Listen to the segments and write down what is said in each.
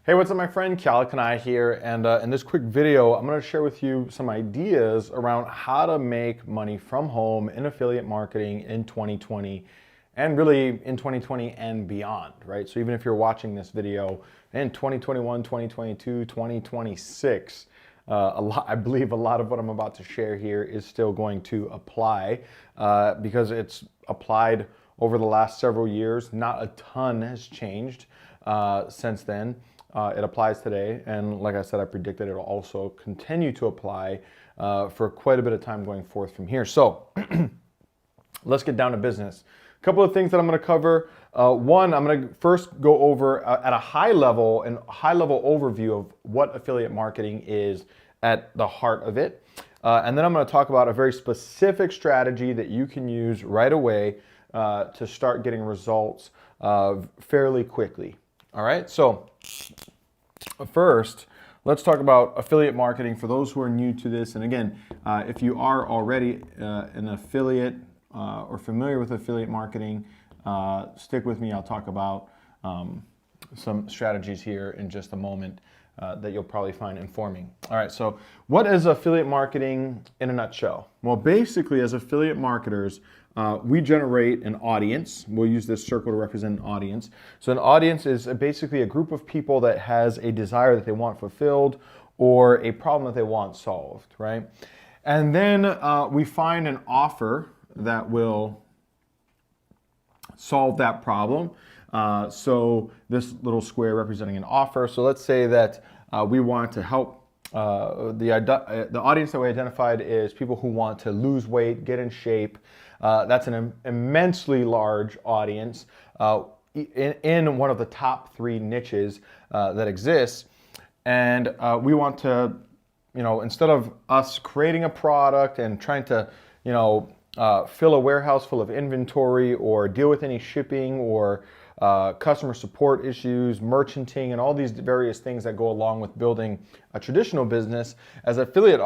Hey, what's up, my friend? Cal Kanai here, and in this quick video, I'm going to share with you some ideas around how to make money from home in affiliate marketing in 2020, and really in 2020 and beyond, right? So even if you're watching this video in 2021, 2022, 2026, I believe a lot of what I'm about to share here is still going to apply because it's applied over the last several years. Not a ton has changed since then. It applies today, and like I said, I predict that it'll also continue to apply for quite a bit of time going forth from here. So let's get down to business. A couple of things that I'm going to cover. One, I'm going to first go over at a high level overview of what affiliate marketing is at the heart of it. And then I'm going to talk about a very specific strategy that you can use right away to start getting results fairly quickly. All right, so first, let's talk about affiliate marketing for those who are new to this. And again, if you are already an affiliate or familiar with affiliate marketing, stick with me. I'll talk about some strategies here in just a moment that you'll probably find informing. All right, so what is affiliate marketing in a nutshell? Well, basically, as affiliate marketers, we generate an audience. We'll use this circle to represent an audience. So an audience is basically a group of people that has a desire that they want fulfilled or a problem that they want solved, right? And then we find an offer that will solve that problem. So this little square representing an offer. So let's say that we want to help the audience that we identified is people who want to lose weight, get in shape. That's an immensely large audience in one of the top 3 niches that exists. And we want to, instead of us creating a product and trying to, fill a warehouse full of inventory or deal with any shipping or customer support issues, merchanting, and all these various things that go along with building a traditional business. As affiliate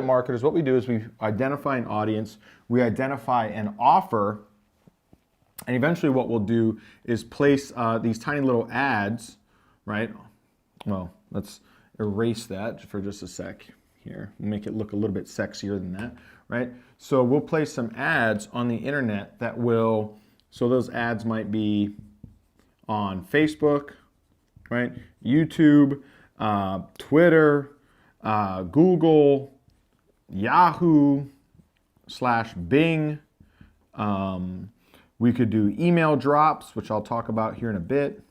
marketers, what we do is we identify an audience, we identify an offer, and eventually what we'll do is place these tiny little ads, right? Well, let's erase that for just a sec here. Make it look a little bit sexier than that, right? So we'll place some ads on the internet that will, so those ads might be on Facebook, right? YouTube, Twitter, Google, Yahoo / Bing. We could do email drops, which I'll talk about here in a bit,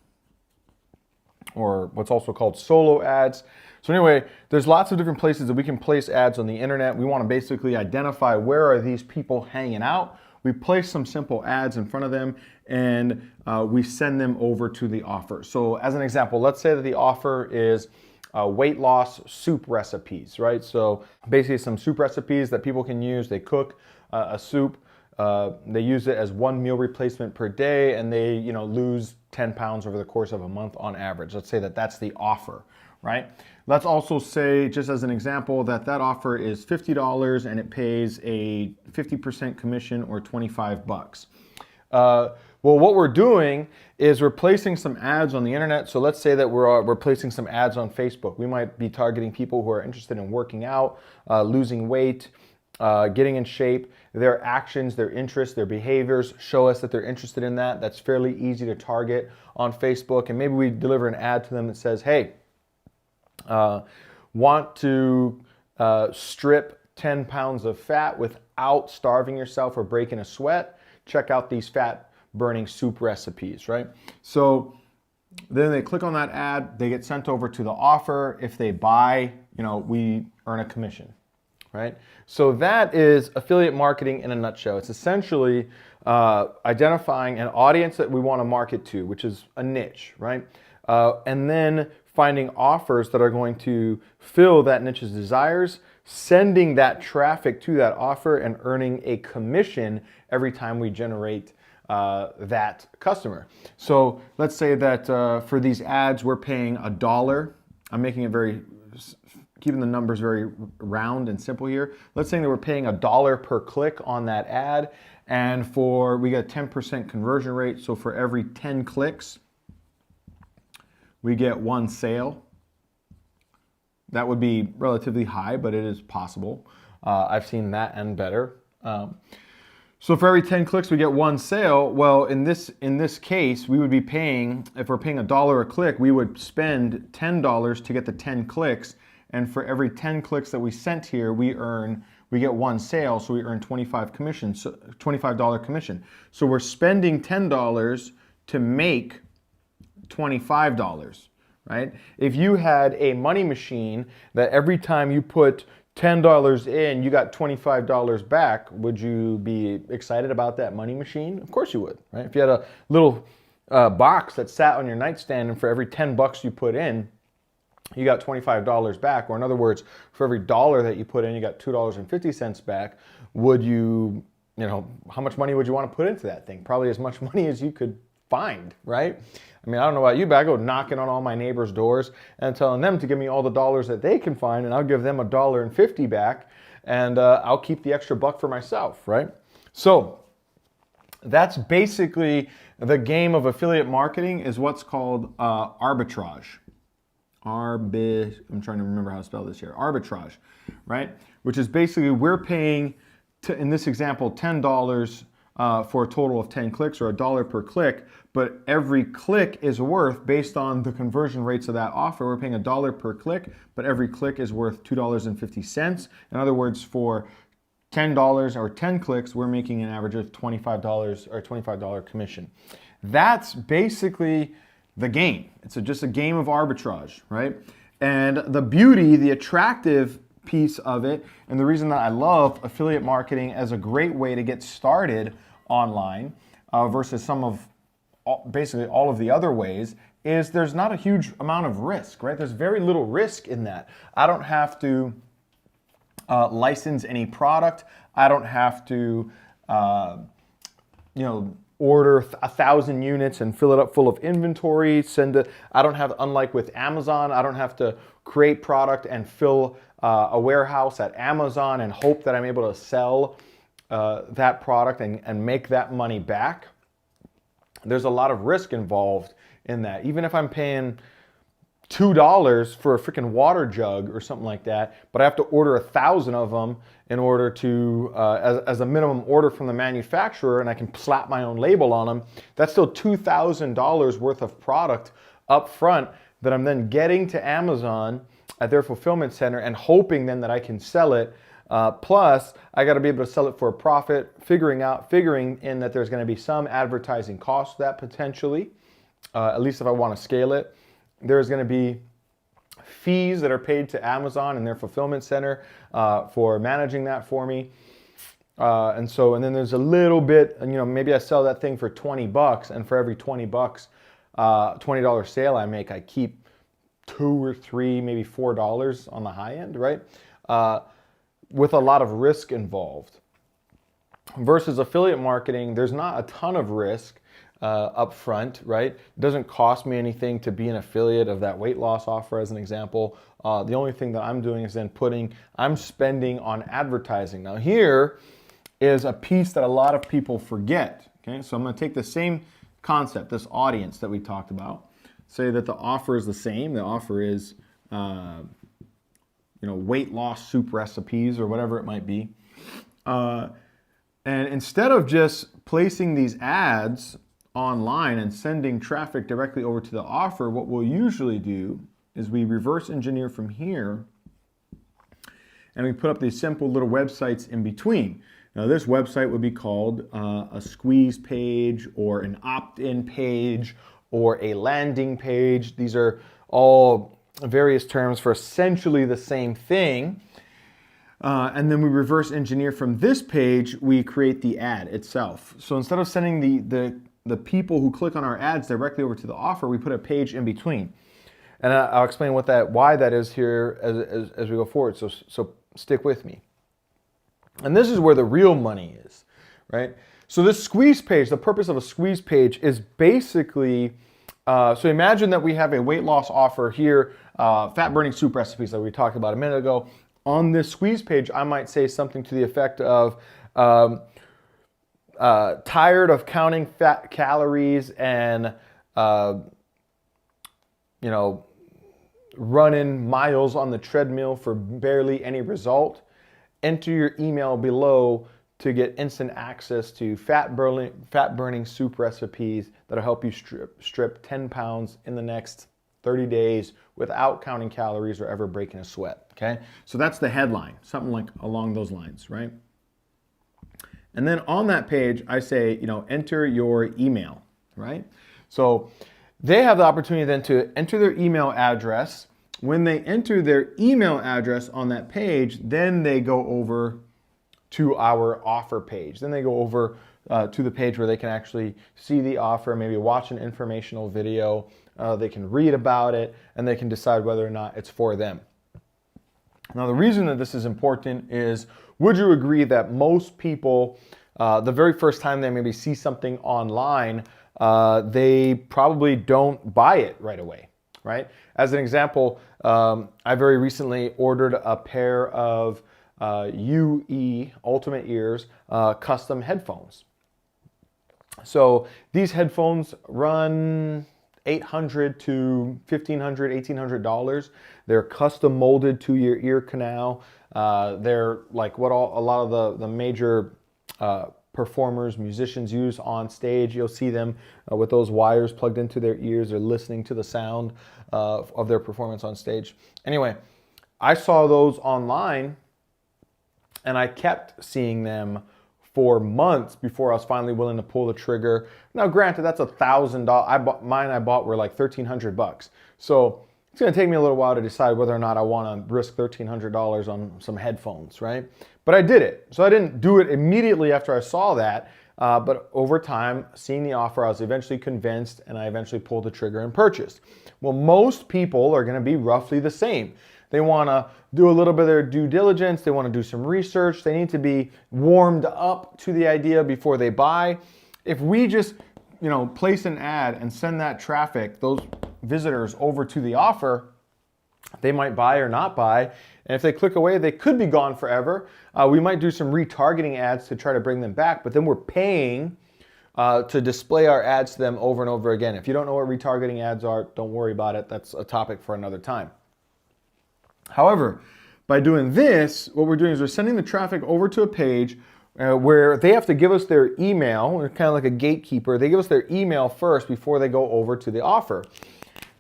or what's also called solo ads. So anyway, there's lots of different places that we can place ads on the internet. We want to basically identify where are these people hanging out. We place some simple ads in front of them, and we send them over to the offer. So as an example, let's say that the offer is weight loss soup recipes, right? So basically some soup recipes that people can use. They cook a soup. They use it as 1 meal replacement per day, and they lose 10 pounds over the course of a month on average. Let's say that that's the offer, right? Let's also say, just as an example, that offer is $50 and it pays a 50% commission or 25 bucks. Well, what we're doing is we're placing some ads on the internet. So let's say that we're placing some ads on Facebook. We might be targeting people who are interested in working out, losing weight, getting in shape. Their actions, their interests, their behaviors show us that they're interested in that. That's fairly easy to target on Facebook. And maybe we deliver an ad to them that says, hey, want to strip 10 pounds of fat without starving yourself or breaking a sweat? Check out these fat burning soup recipes, right? So then they click on that ad, they get sent over to the offer. If they buy, we earn a commission, right? So that is affiliate marketing in a nutshell. It's essentially identifying an audience that we want to market to, which is a niche, right? And then finding offers that are going to fill that niche's desires, sending that traffic to that offer, and earning a commission every time we generate that customer. So let's say that for these ads, we're paying $1. I'm making it keeping the numbers very round and simple here. Let's say that we're paying $1 per click on that ad, and we get a 10% conversion rate. So for every 10 clicks, we get one sale. That would be relatively high, but it is possible. I've seen that and better. So for every 10 clicks, we get one sale. Well, in this case, we would be paying, if we're paying $1 a click, we would spend $10 to get the 10 clicks. And for every 10 clicks that we sent here, we get one sale, so we earn $25 commission. So we're spending $10 to make $25, right? If you had a money machine that every time you put $10 in, you got $25 back, would you be excited about that money machine? Of course you would, right? If you had a little box that sat on your nightstand and for every 10 bucks you put in, you got $25 back, or in other words, for every dollar that you put in, you got $2.50 back, would you know, how much money would you want to put into that thing? Probably as much money as you could find, right? I mean, I don't know about you, but I go knocking on all my neighbors' doors and telling them to give me all the dollars that they can find, and I'll give them $1.50 back, and I'll keep the extra buck for myself, right? So that's basically the game of affiliate marketing, is what's called arbitrage. I'm trying to remember how to spell this here. Arbitrage, right? Which is basically we're paying, in this example, $10 for a total of 10 clicks, or $1 per click, but every click is worth, based on the conversion rates of that offer, we're paying $1 per click, but every click is worth $2.50. In other words, for $10 or 10 clicks, we're making an average of $25 or $25 commission. That's basically the game. It's just a game of arbitrage, right? And the beauty, the attractive piece of it, and the reason that I love affiliate marketing as a great way to get started online versus basically all of the other ways, is there's not a huge amount of risk, right? There's very little risk in that. I don't have to license any product. I don't have to, order 1,000 units and fill it up full of inventory, I don't have, unlike with Amazon, I don't have to create product and fill a warehouse at Amazon and hope that I'm able to sell that product and make that money back. There's a lot of risk involved in that. Even if I'm paying $2 for a freaking water jug or something like that, but I have to order 1,000 of them in order to, as a minimum order from the manufacturer, and I can slap my own label on them, that's still $2,000 worth of product up front that I'm then getting to Amazon at their fulfillment center and hoping then that I can sell it. Plus, I got to be able to sell it for a profit, figuring in that there's going to be some advertising cost to that potentially, at least if I want to scale it. There's going to be fees that are paid to Amazon and their fulfillment center for managing that for me. And then there's a little bit, maybe I sell that thing for 20 bucks, and for every 20 bucks, $20 sale I make, I keep $2 or $3, maybe $4 on the high end, right? With a lot of risk involved. Versus affiliate marketing, there's not a ton of risk up front, right? It doesn't cost me anything to be an affiliate of that weight loss offer, as an example. The only thing that I'm doing is then I'm spending on advertising. Now here is a piece that a lot of people forget, okay? So I'm gonna take the same concept, this audience that we talked about, say that the offer is the same. The offer is, weight loss soup recipes or whatever it might be. And instead of just placing these ads online and sending traffic directly over to the offer, what we'll usually do is we reverse engineer from here and we put up these simple little websites in between. Now this website would be called a squeeze page, or an opt-in page, or a landing page. These are all various terms for essentially the same thing. And then we reverse engineer from this page, we create the ad itself. So instead of sending the people who click on our ads directly over to the offer, we put a page in between. And I'll explain why that is here as we go forward. So stick with me. And this is where the real money is, right? So this squeeze page, the purpose of a squeeze page is basically, so imagine that we have a weight loss offer here, fat burning soup recipes that we talked about a minute ago. On this squeeze page, I might say something to the effect of, tired of counting fat calories and you know, running miles on the treadmill for barely any result, enter your email below to get instant access to fat burning soup recipes that'll help you strip 10 pounds in the next 30 days without counting calories or ever breaking a sweat, okay? So that's the headline, something like along those lines, right? And then on that page, I say, you know, enter your email, right? So they have the opportunity then to enter their email address. When they enter their email address on that page, then they go over to our offer page. Then they go over to the page where they can actually see the offer, maybe watch an informational video, they can read about it, and they can decide whether or not it's for them. Now, the reason that this is important is, would you agree that most people, the very first time they maybe see something online, they probably don't buy it right away, right? As an example, I very recently ordered a pair of UE Ultimate Ears custom headphones. So these headphones run $800 to $1,500, $1,800. They're custom molded to your ear canal. They're like what a lot of the major performers, musicians use on stage. You'll see them with those wires plugged into their ears. They're listening to the sound of their performance on stage. Anyway, I saw those online and I kept seeing them for months before I was finally willing to pull the trigger. Now, granted, that's $1,000. Mine I bought were like $1,300. So it's gonna take me a little while to decide whether or not I wanna risk $1,300 on some headphones, right? But I did it. So I didn't do it immediately after I saw that, but over time, seeing the offer, I was eventually convinced and I eventually pulled the trigger and purchased. Well, most people are gonna be roughly the same. They wanna do a little bit of their due diligence, they wanna do some research, they need to be warmed up to the idea before they buy. If we just, you know, place an ad and send that traffic, those visitors over to the offer, they might buy or not buy. And if they click away, they could be gone forever. We might do some retargeting ads to try to bring them back, but then we're paying to display our ads to them over and over again. If you don't know what retargeting ads are, don't worry about it. That's a topic for another time. However, by doing this, what we're doing is we're sending the traffic over to a page where they have to give us their email. We're kind of like a gatekeeper. They give us their email first before they go over to the offer.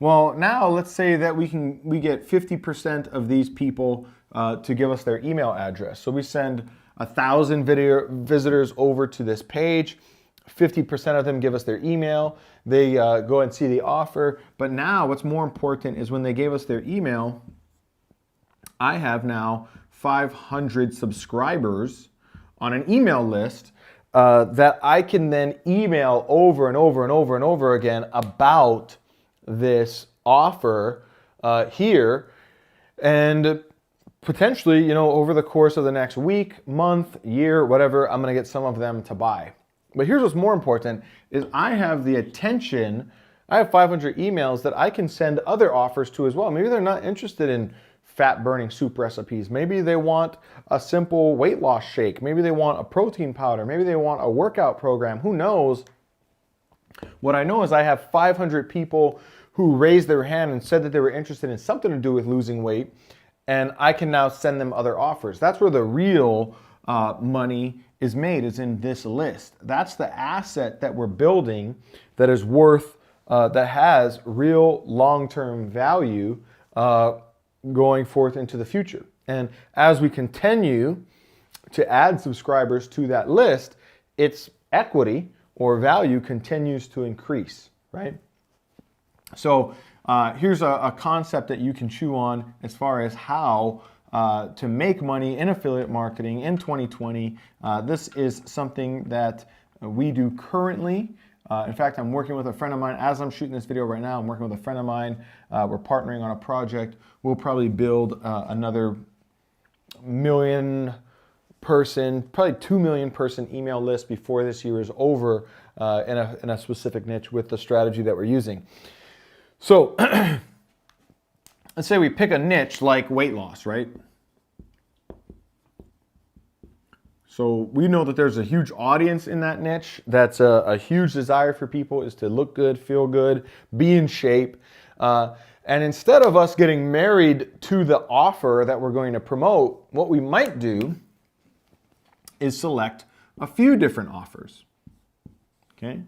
Well, now let's say that we get 50% of these people to give us their email address. So we send 1,000 visitors over to this page. 50% of them give us their email. They go and see the offer. But now what's more important is when they gave us their email, I have now 500 subscribers on an email list that I can then email over and over and over and over again about this offer here, and potentially, you know, over the course of the next week, month, year, whatever, I'm gonna get some of them to buy. But here's what's more important is I have the attention, I have 500 emails that I can send other offers to as well. Maybe they're not interested in fat burning soup recipes. Maybe they want a simple weight loss shake. Maybe they want a protein powder. Maybe they want a workout program. Who knows? What I know is I have 500 people who raised their hand and said that they were interested in something to do with losing weight, and I can now send them other offers. That's where the real money is made, is in this list. That's the asset that we're building that is worth, that has real long-term value going forth into the future. And as we continue to add subscribers to that list, its equity or value continues to increase, right? So here's a concept that you can chew on as far as how to make money in affiliate marketing in 2020. This is something that we do currently. In fact, I'm working with a friend of mine. As I'm shooting this video right now, I'm working with a friend of mine. We're partnering on a project. We'll probably build another person, probably 2 million person email list before this year is over in a specific niche with the strategy that we're using. So let's say we pick a niche like weight loss, right? So we know that there's a huge audience in that niche. That's a huge desire for people is to look good, feel good, be in shape. And instead of us getting married to the offer that we're going to promote, what we might do is select a few different offers. Okay?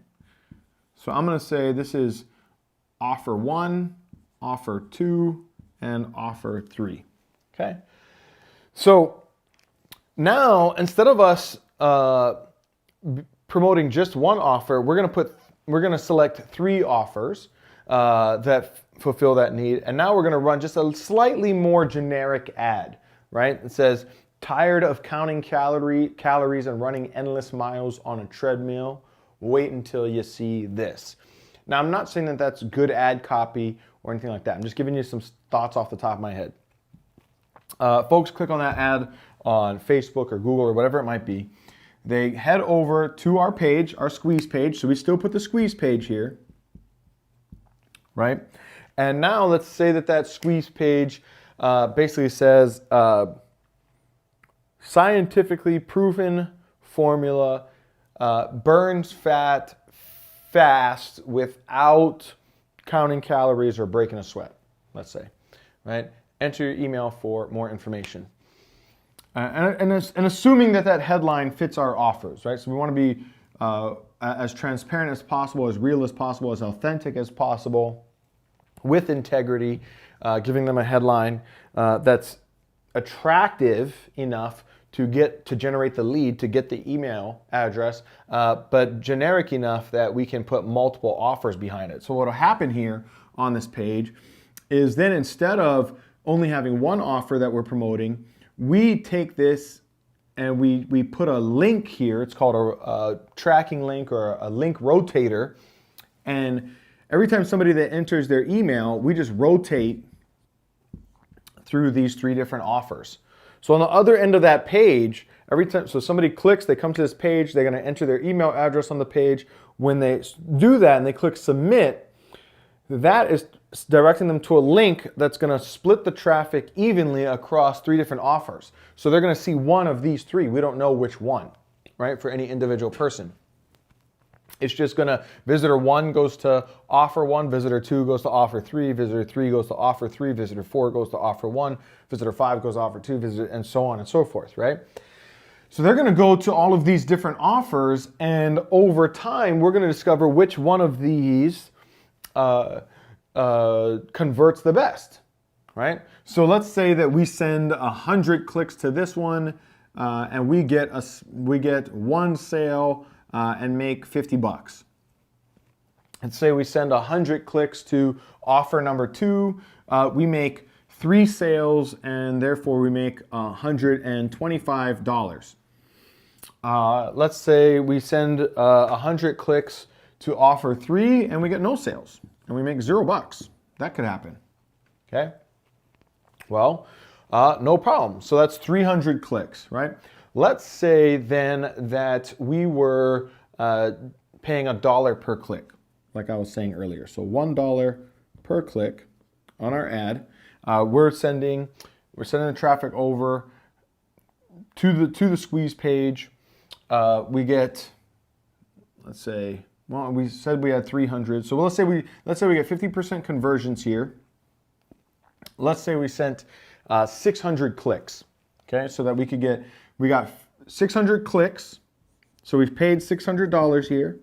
So I'm going to say this is offer 1, offer 2, and offer 3. Okay? So now, instead of us promoting just one offer, we're going to select 3 offers that fulfill that need. And now we're going to run just a slightly more generic ad, right? It says, tired of counting calories and running endless miles on a treadmill? Wait until you see this. Now, I'm not saying that that's good ad copy or anything like that. I'm just giving you some thoughts off the top of my head. Folks click on that ad on Facebook or Google or whatever it might be. They head over to our page, our squeeze page. So we still put the squeeze page here, right? And now let's say that squeeze page basically says scientifically proven formula, burns fat fast without counting calories or breaking a sweat, let's say, right? Enter your email for more information. And assuming that headline fits our offers, right? So we want to be as transparent as possible, as real as possible, as authentic as possible, with integrity, giving them a headline that's attractive enough to generate the lead, to get the email address, but generic enough that we can put multiple offers behind it. So what will happen here on this page is then instead of only having one offer that we're promoting, we take this and we put a link here. It's called a tracking link or a link rotator. And every time somebody that enters their email, we just rotate through these 3 different offers. So on the other end of that page, every time, so somebody clicks, they come to this page, they're going to enter their email address on the page. When they do that and they click submit, that is directing them to a link that's going to split the traffic evenly across 3 different offers. So they're going to see one of these 3. We don't know which one, right, for any individual person. It's just going to, visitor 1 goes to offer 1, visitor 2 goes to offer 3, visitor 3 goes to offer 3, visitor 4 goes to offer 1, visitor 5 goes to offer 2, visitor, and so on and so forth, right? So they're going to go to all of these different offers, and over time, we're going to discover which one of these converts the best, right? So let's say that we send 100 clicks to this one, and we get 1 sale and make $50. Let's say we send 100 clicks to offer number 2, we make 3 sales, and therefore we make $125. Let's say we send 100 clicks to offer 3, and we get no sales, and we make $0. That could happen. Okay? Well, no problem. So that's 300 clicks, right? Let's say then that we were paying $1 per click, like I was saying earlier. So $1 per click on our ad. We're sending the traffic over to the squeeze page. We get, let's say, well, we said we had 300. So let's say we get 50% conversions here. Let's say we sent 600 clicks. Okay, so that we got 600 clicks. So we've paid $600 here.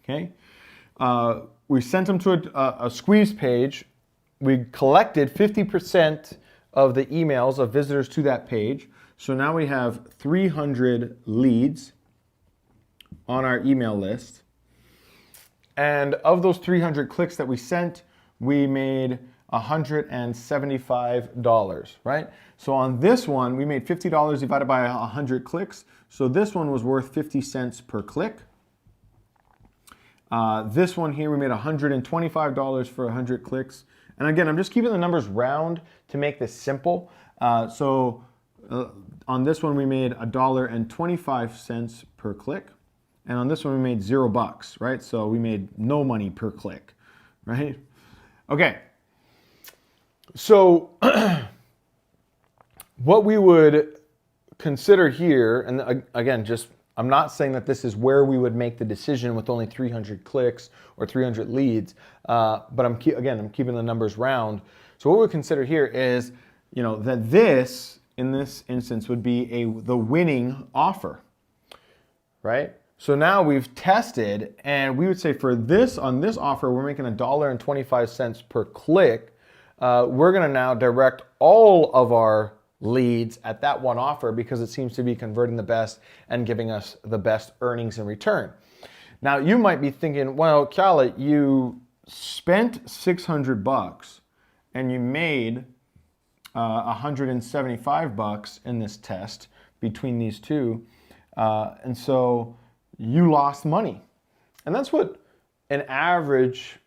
Okay, we sent them to a squeeze page. We collected 50% of the emails of visitors to that page. So now we have 300 leads on our email list. And of those 300 clicks that we sent, we made $175, right? So on this one, we made $50 divided by 100 clicks. So this one was worth 50 cents per click. This one here, we made $125 for 100 clicks. And again, I'm just keeping the numbers round to make this simple. On this one, we made $1.25 per click. And on this one, we made $0, right? So we made no money per click, right? Okay. So what we would consider here, and again, just I'm not saying that this is where we would make the decision with only 300 clicks or 300 leads, but I'm keeping the numbers round. So what we consider here is, that this, in this instance, would be the winning offer, right? So now we've tested, and we would say for this, on this offer, we're making $1.25 per click. We're gonna now direct all of our leads at that one offer because it seems to be converting the best and giving us the best earnings in return. Now you might be thinking, well, Kalle, you spent 600 bucks and you made 175 bucks in this test between these two, and so you lost money. And that's what an average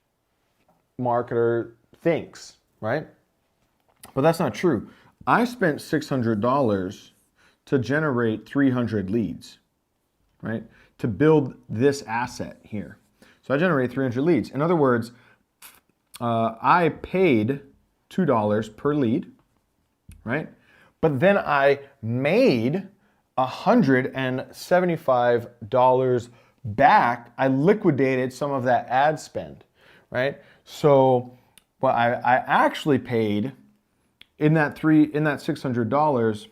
marketer thinks, right? But that's not true. I spent $600 to generate 300 leads, right? To build this asset here. So I generated 300 leads. In other words, I paid $2 per lead, right? But then I made $175 back. I liquidated some of that ad spend, right? So what I actually paid in that $600,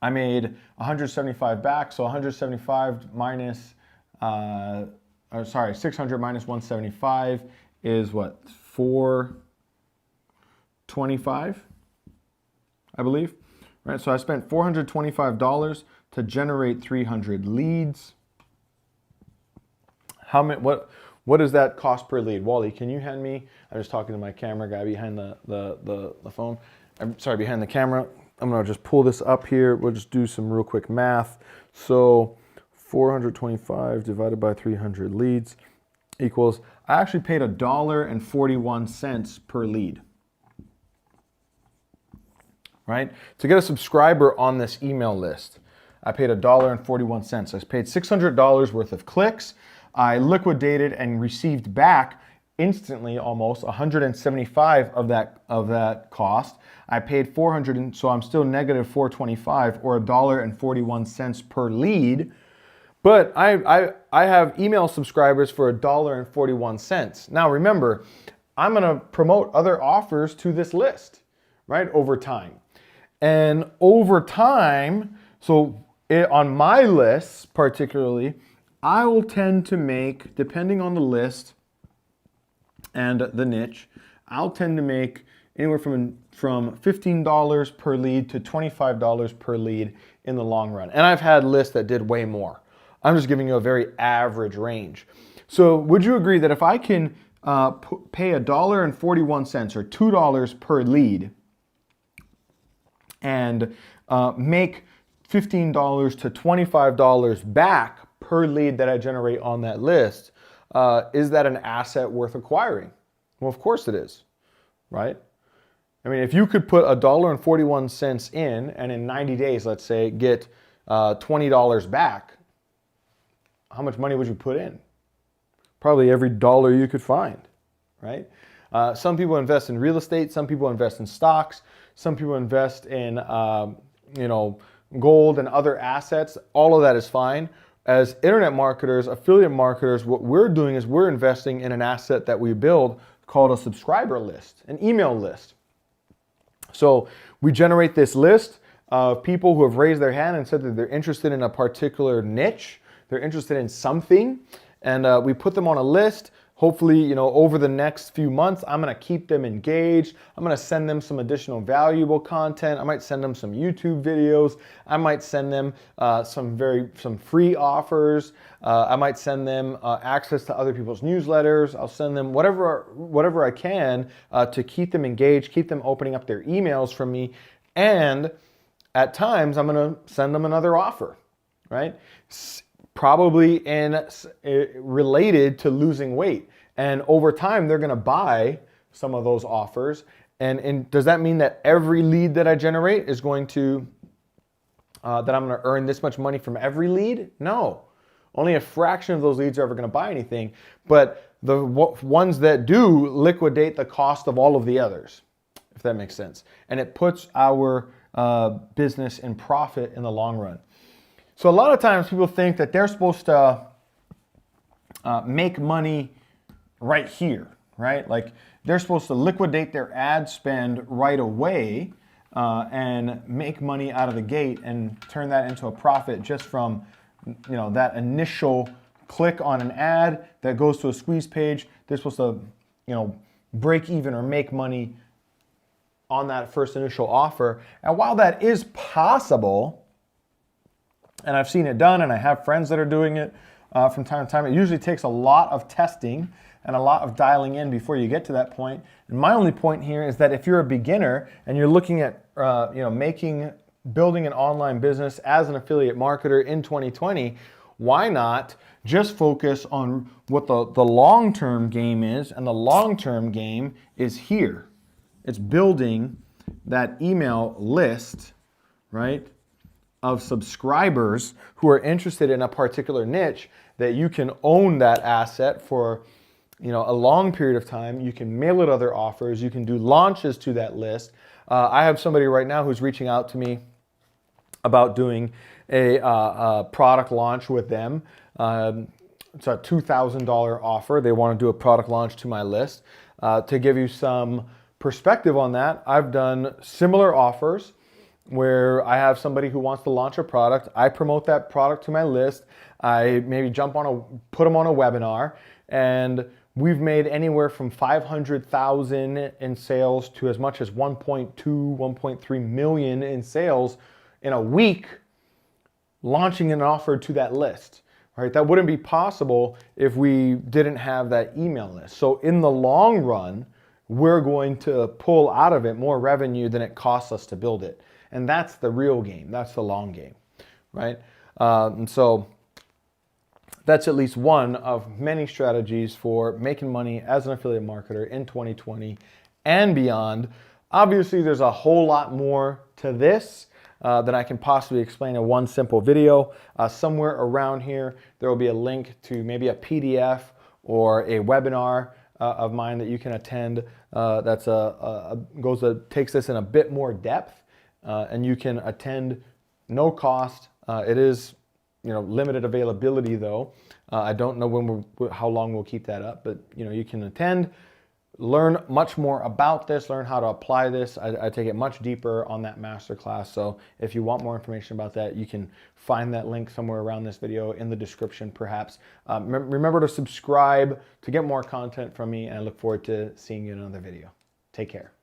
I made 175 back. So 175 minus, 600 minus 175 is what? 425, I believe. Right? So I spent $425 to generate 300 leads. What does that cost per lead? Wally, can you hand me? I was talking to my camera guy behind the phone. I'm sorry, behind the camera. I'm gonna just pull this up here. We'll just do some real quick math. So 425 divided by 300 leads equals, I actually paid $1.41 per lead. Right? To get a subscriber on this email list, I paid $1.41. I paid $600 worth of clicks. I liquidated and received back instantly almost 175 of that cost. I paid 400, so I'm still negative 425 or $1.41 per lead. But I have email subscribers for $1.41. Now remember, I'm gonna promote other offers to this list, right, over time. And over time, on my lists particularly, I will tend to make, depending on the list and the niche, I'll tend to make anywhere from $15 per lead to $25 per lead in the long run. And I've had lists that did way more. I'm just giving you a very average range. So would you agree that if I can pay $1.41 or $2 per lead and make $15 to $25 back per lead that I generate on that list, is that an asset worth acquiring? Well, of course it is, right? I mean, if you could put $1.41 in and in 90 days, let's say, get $20 back, how much money would you put in? Probably every dollar you could find, right? Some people invest in real estate, some people invest in stocks, some people invest in gold and other assets. All of that is fine. As internet marketers, affiliate marketers, what we're doing is we're investing in an asset that we build called a subscriber list, an email list. So we generate this list of people who have raised their hand and said that they're interested in a particular niche, they're interested in something, and we put them on a list. Hopefully, over the next few months, I'm gonna keep them engaged. I'm gonna send them some additional valuable content. I might send them some YouTube videos. I might send them some free offers. I might send them access to other people's newsletters. I'll send them whatever I can to keep them engaged, keep them opening up their emails from me. And at times, I'm gonna send them another offer, right? Probably related to losing weight. And over time, they're gonna buy some of those offers. And does that mean that every lead that I generate is going to, that I'm gonna earn this much money from every lead? No. Only a fraction of those leads are ever gonna buy anything. But the ones that do liquidate the cost of all of the others, if that makes sense. And it puts our business in profit in the long run. So a lot of times people think that they're supposed to make money right here, right? Like they're supposed to liquidate their ad spend right away and make money out of the gate and turn that into a profit just from, that initial click on an ad that goes to a squeeze page. They're supposed to, break even or make money on that first initial offer. And while that is possible, and I've seen it done and I have friends that are doing it from time to time, it usually takes a lot of testing and a lot of dialing in before you get to that point. And my only point here is that if you're a beginner and you're looking at building an online business as an affiliate marketer in 2020, why not just focus on what the long-term game is? And the long-term game is here. It's building that email list, right, of subscribers who are interested in a particular niche, that you can own that asset for a long period of time. You can mail it other offers. You can do launches to that list. I have somebody right now who's reaching out to me about doing a product launch with them. It's a $2,000 offer. They want to do a product launch to my list. To give you some perspective on that, I've done similar offers where I have somebody who wants to launch a product. I promote that product to my list. I maybe put them on a webinar, and we've made anywhere from 500,000 in sales to as much as 1.2, 1.3 million in sales in a week, launching an offer to that list, right? That wouldn't be possible if we didn't have that email list. So in the long run, we're going to pull out of it more revenue than it costs us to build it. And that's the real game. That's the long game, right? And so that's at least one of many strategies for making money as an affiliate marketer in 2020 and beyond. Obviously, there's a whole lot more to this than I can possibly explain in one simple video. Somewhere around here, there will be a link to maybe a PDF or a webinar of mine that you can attend. Takes this in a bit more depth, and you can attend no cost. It is limited availability though. I don't know how long we'll keep that up, but you can attend, learn much more about this, learn how to apply this. I take it much deeper on that masterclass. So if you want more information about that, you can find that link somewhere around this video in the description perhaps. Remember to subscribe to get more content from me, and I look forward to seeing you in another video. Take care.